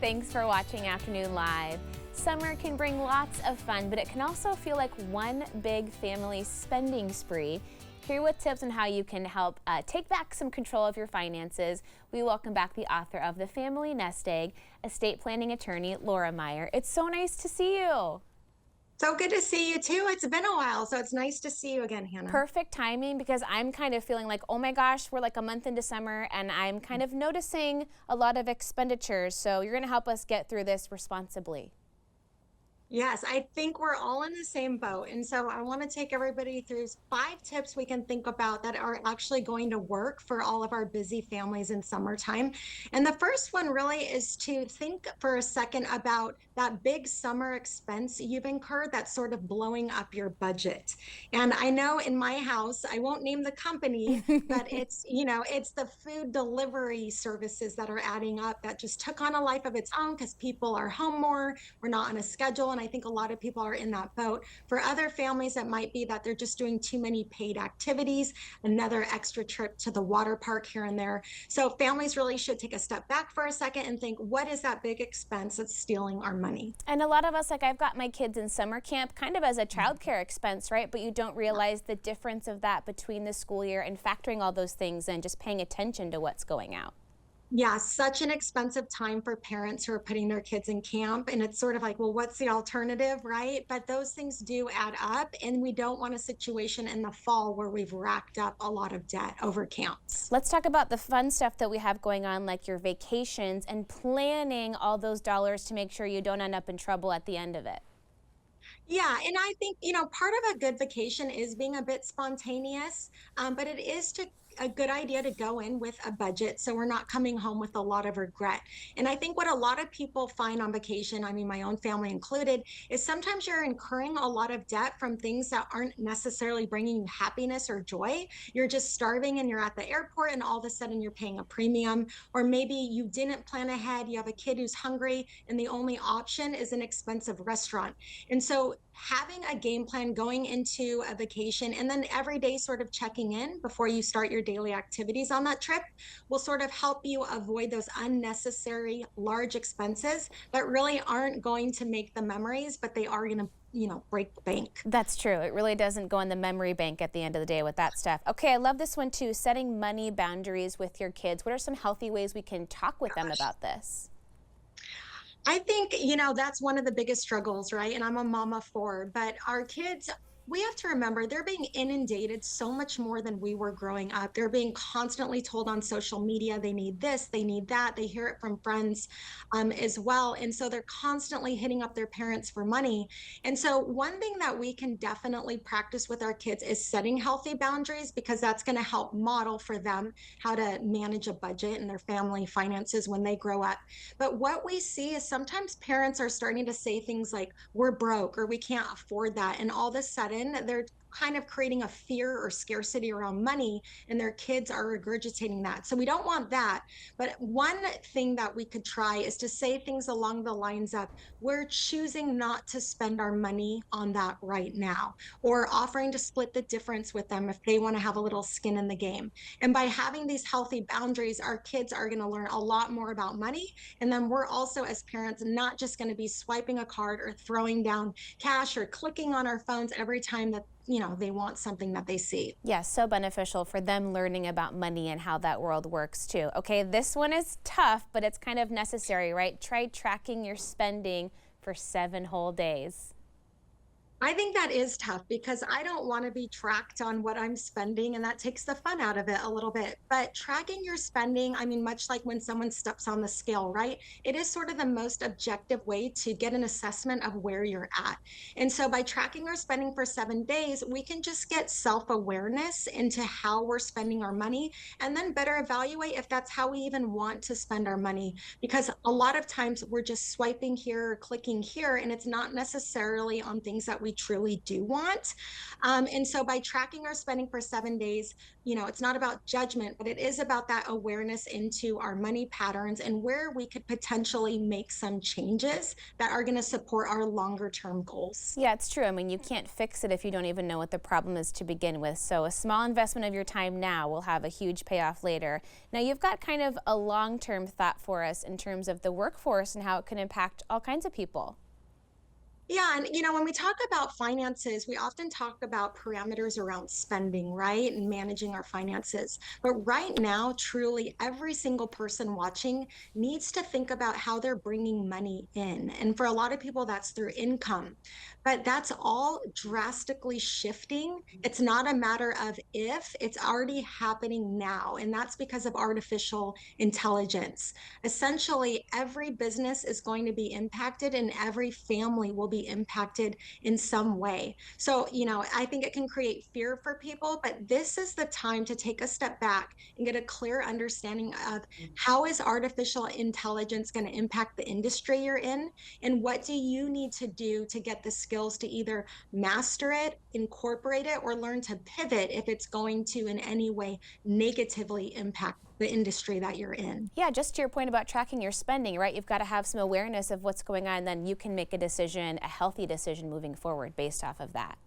Thanks for watching Afternoon Live. Summer can bring lots of fun, but it can also feel like one big family spending spree. Here with tips on how you can help take back some control of your finances, we welcome back the author of The Family Nest Egg, estate planning attorney Laura Meier. It's so nice to see you. So good to see you too. It's been a while, so it's nice to see you again, Hannah. Perfect timing because I'm kind of feeling like, oh my gosh, we're like a month into summer and I'm kind of noticing a lot of expenditures. So you're going to help us get through this responsibly. Yes, I think we're all in the same boat. And so I want to take everybody through 5 tips we can think about that are actually going to work for all of our busy families in summertime. And the first one really is to think for a second about that big summer expense you've incurred that's sort of blowing up your budget. And I know in my house, I won't name the company, but it's the food delivery services that are adding up that just took on a life of its own because people are home more, we're not on a schedule. And I think a lot of people are in that boat. For other families, it might be that they're just doing too many paid activities, another extra trip to the water park here and there. So families really should take a step back for a second and think, what is that big expense that's stealing our money? And a lot of us, like I've got my kids in summer camp kind of as a childcare expense, right? But you don't realize the difference of that between the school year and factoring all those things and just paying attention to what's going out. Yeah, such an expensive time for parents who are putting their kids in camp. And it's sort of like, well, what's the alternative, right? But those things do add up. And we don't want a situation in the fall where we've racked up a lot of debt over camps. Let's talk about the fun stuff that we have going on, like your vacations and planning all those dollars to make sure you don't end up in trouble at the end of it. Yeah, and I think, part of a good vacation is being a bit spontaneous, but it is a good idea to go in with a budget so we're not coming home with a lot of regret. And I think what a lot of people find on vacation, I mean, my own family included, is sometimes you're incurring a lot of debt from things that aren't necessarily bringing you happiness or joy. You're just starving and you're at the airport and all of a sudden you're paying a premium. Or maybe you didn't plan ahead, you have a kid who's hungry, and the only option is an expensive restaurant. And so having a game plan going into a vacation and then every day sort of checking in before you start your daily activities on that trip will sort of help you avoid those unnecessary large expenses that really aren't going to make the memories, but they are going to break the bank. That's true. It really doesn't go in the memory bank at the end of the day with that stuff. Okay, I love this one too. Setting money boundaries with your kids. What are some healthy ways we can talk with them about this? I think, that's one of the biggest struggles, right? And I'm a mama of 4, but our kids, we have to remember they're being inundated so much more than we were growing up. They're being constantly told on social media they need this, they need that. They hear it from friends as well. And so they're constantly hitting up their parents for money. And so, one thing that we can definitely practice with our kids is setting healthy boundaries because that's going to help model for them how to manage a budget and their family finances when they grow up. But what we see is sometimes parents are starting to say things like, we're broke or we can't afford that. And all of a sudden, they're kind of creating a fear or scarcity around money, and their kids are regurgitating that. So we don't want that. But one thing that we could try is to say things along the lines of, we're choosing not to spend our money on that right now, or offering to split the difference with them if they want to have a little skin in the game. And by having these healthy boundaries, our kids are going to learn a lot more about money. And then we're also, as parents, not just going to be swiping a card or throwing down cash or clicking on our phones every time that they want something that they see. Yes, so beneficial for them learning about money and how that world works too. Okay, this one is tough, but it's kind of necessary, right? Try tracking your spending for 7 whole days. I think that is tough because I don't want to be tracked on what I'm spending, and that takes the fun out of it a little bit. But tracking your spending, I mean, much like when someone steps on the scale, right? It is sort of the most objective way to get an assessment of where you're at. And so by tracking our spending for 7 days, we can just get self-awareness into how we're spending our money and then better evaluate if that's how we even want to spend our money. Because a lot of times we're just swiping here or clicking here, and it's not necessarily on things that we truly do want. And so by tracking our spending for 7 days, it's not about judgment, but it is about that awareness into our money patterns and where we could potentially make some changes that are going to support our longer term goals. Yeah, it's true. I mean, you can't fix it if you don't even know what the problem is to begin with. So a small investment of your time now will have a huge payoff later. Now, you've got kind of a long-term thought for us in terms of the workforce and how it can impact all kinds of people. Yeah, and when we talk about finances, we often talk about parameters around spending, right? And managing our finances. But right now, truly, every single person watching needs to think about how they're bringing money in. And for a lot of people, that's through income. But that's all drastically shifting. It's not a matter of if, it's already happening now. And that's because of artificial intelligence. Essentially, every business is going to be impacted and every family will be impacted in some way. So, I think it can create fear for people, but this is the time to take a step back and get a clear understanding of how is artificial intelligence going to impact the industry you're in, and what do you need to do to get the skills to either master it, incorporate it, or learn to pivot if it's going to in any way negatively impact the industry that you're in. Yeah, just to your point about tracking your spending, right? You've got to have some awareness of what's going on, and then you can make a decision, a healthy decision moving forward based off of that.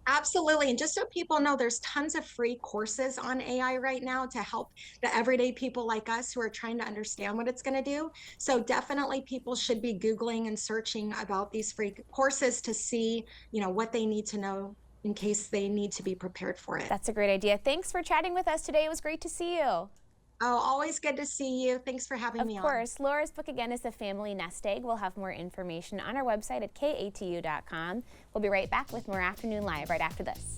Absolutely. And just so people know, there's tons of free courses on AI right now to help the everyday people like us who are trying to understand what it's going to do. So definitely people should be Googling and searching about these free courses to see, what they need to know in case they need to be prepared for it. That's a great idea. Thanks for chatting with us today. It was great to see you. Oh, always good to see you. Thanks for having Of me on. course. Laura's book again is The Family Nest Egg. We'll have more information on our website at katu.com. We'll be right back with more Afternoon Live right after this.